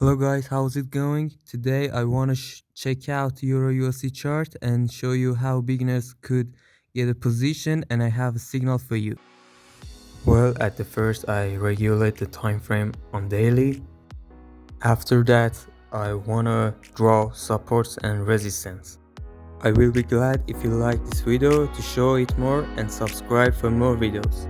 Hello guys, how's it going? Today I want to check out Euro USD chart and show you how beginners could get a position, and I have a signal for you. Well, at the first I regulate the time frame on daily. After that, I want to draw supports and resistance. I will be glad if you like this video to show it more and subscribe for more videos.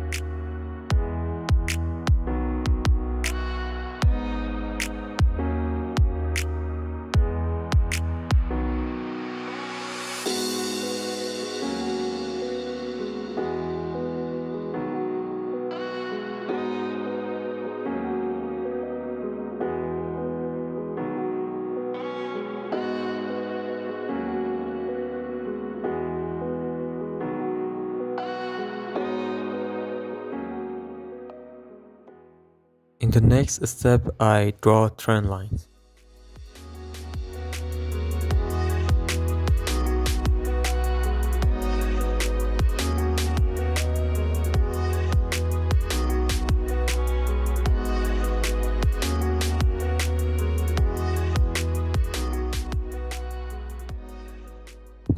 In the next step, I draw trend lines.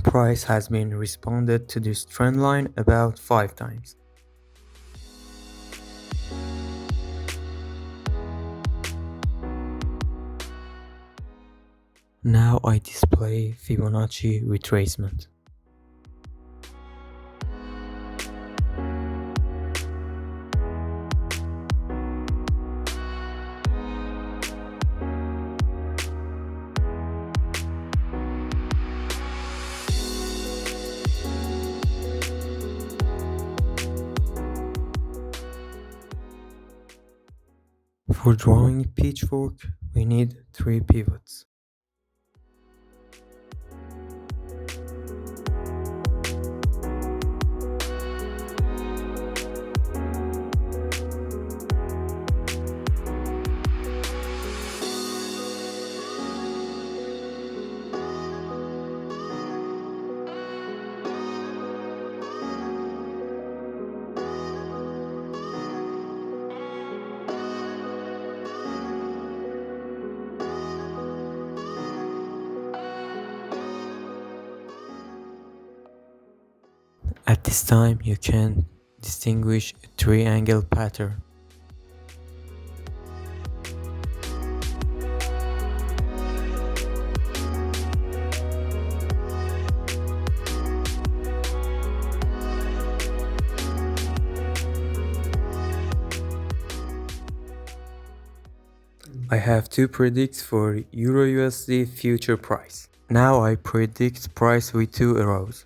Price has been responded to this trend line about 5 times. Now I display Fibonacci retracement. For drawing pitchfork, we need 3 pivots. At this time, you can distinguish a triangle pattern. I have 2 predicts for Euro USD future price. Now I predict price with 2 arrows.